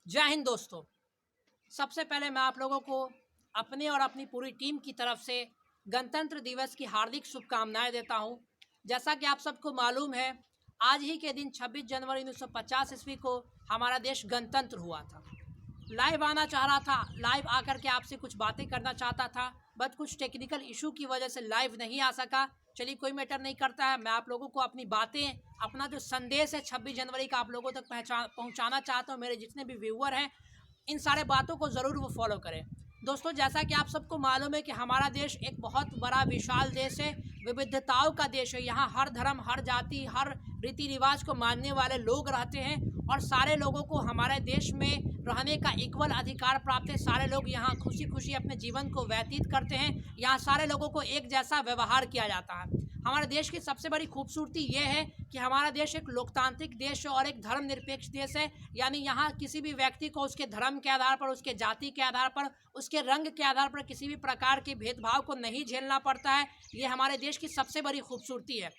जय हिंद दोस्तों। सबसे पहले मैं आप लोगों को अपने और अपनी पूरी टीम की तरफ से गणतंत्र दिवस की हार्दिक शुभकामनाएं देता हूं। जैसा कि आप सबको मालूम है, आज ही के दिन 26 जनवरी 1950 ईस्वी को हमारा देश गणतंत्र हुआ था। लाइव आना चाह रहा था, लाइव आकर के आपसे कुछ बातें करना चाहता था, बट कुछ टेक्निकल इशू की वजह से लाइव नहीं आ सका। चलिए, कोई मैटर नहीं करता है। मैं आप लोगों को अपनी बातें, अपना जो संदेश है 26 जनवरी का आप लोगों तक पहुंचाना चाहता हूं। मेरे जितने भी व्यूअर हैं, इन सारे बातों को ज़रूर वो फॉलो करें। दोस्तों, जैसा कि आप सबको मालूम है कि हमारा देश एक बहुत बड़ा विशाल देश है, विविधताओं का देश है। यहाँ हर धर्म, हर जाति, हर रीति रिवाज को मानने वाले लोग रहते हैं और सारे लोगों को हमारे देश में रहने का इक्वल अधिकार प्राप्त है। सारे लोग यहाँ खुशी खुशी अपने जीवन को व्यतीत करते हैं। यहाँ सारे लोगों को एक जैसा व्यवहार किया जाता है। हमारे देश की सबसे बड़ी खूबसूरती ये है कि हमारा देश एक लोकतांत्रिक देश है और एक धर्मनिरपेक्ष देश है। यानी यहाँ किसी भी व्यक्ति को उसके धर्म के आधार पर, उसके जाति के आधार पर, उसके रंग के आधार पर किसी भी प्रकार के भेदभाव को नहीं झेलना पड़ता है। ये हमारे देश की सबसे बड़ी खूबसूरती है।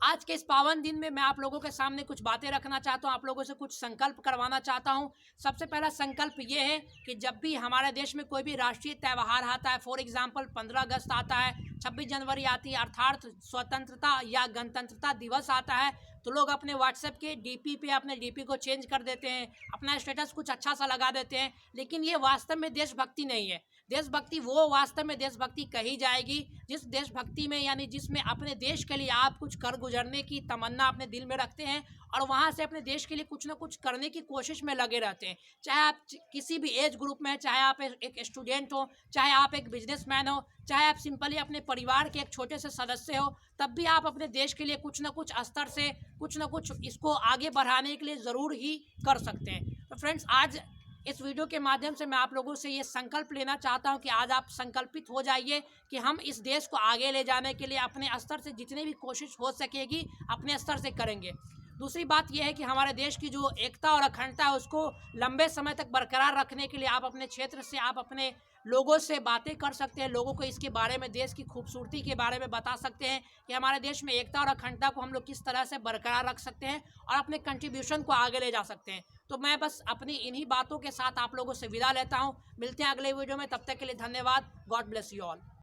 आज के इस पावन दिन में मैं आप लोगों के सामने कुछ बातें रखना चाहता हूं, आप लोगों से कुछ संकल्प करवाना चाहता हूं। सबसे पहला संकल्प ये है कि जब भी हमारे देश में कोई भी राष्ट्रीय त्यौहार आता है, फॉर एग्जांपल 15 अगस्त आता है, 26 जनवरी आती है, अर्थात स्वतंत्रता या गणतंत्रता दिवस आता है, तो लोग अपने व्हाट्सएप के डीपी पे अपने डीपी को चेंज कर देते हैं, अपना स्टेटस कुछ अच्छा सा लगा देते हैं। लेकिन ये वास्तव में देशभक्ति नहीं है। देशभक्ति वो वास्तव में देशभक्ति कही जाएगी जिस देशभक्ति में, यानी जिसमें अपने देश के लिए आप कुछ कर गुजरने की तमन्ना अपने दिल में रखते हैं और वहाँ से अपने देश के लिए कुछ ना कुछ करने की कोशिश में लगे रहते हैं। चाहे आप किसी भी एज ग्रुप में, चाहे आप एक स्टूडेंट हो, चाहे आप एक बिजनेसमैन हो, चाहे आप सिंपली अपने परिवार के एक छोटे से सदस्य हो, तब भी आप अपने देश के लिए कुछ ना कुछ स्तर से कुछ ना कुछ इसको आगे बढ़ाने के लिए ज़रूर ही कर सकते हैं। तो फ्रेंड्स, आज इस वीडियो के माध्यम से मैं आप लोगों से ये संकल्प लेना चाहता हूं कि आज आप संकल्पित हो जाइए कि हम इस देश को आगे ले जाने के लिए अपने स्तर से जितनी भी कोशिश हो सकेगी अपने स्तर से करेंगे। दूसरी बात यह है कि हमारे देश की जो एकता और अखंडता है उसको लंबे समय तक बरकरार रखने के लिए आप अपने क्षेत्र से, आप अपने लोगों से बातें कर सकते हैं, लोगों को इसके बारे में, देश की खूबसूरती के बारे में बता सकते हैं कि हमारे देश में एकता और अखंडता को हम लोग किस तरह से बरकरार रख सकते हैं और अपने कंट्रीब्यूशन को आगे ले जा सकते हैं। तो मैं बस अपनी इन्हीं बातों के साथ आप लोगों से विदा लेता हूं। मिलते हैं अगले वीडियो में, तब तक के लिए धन्यवाद। God bless you all.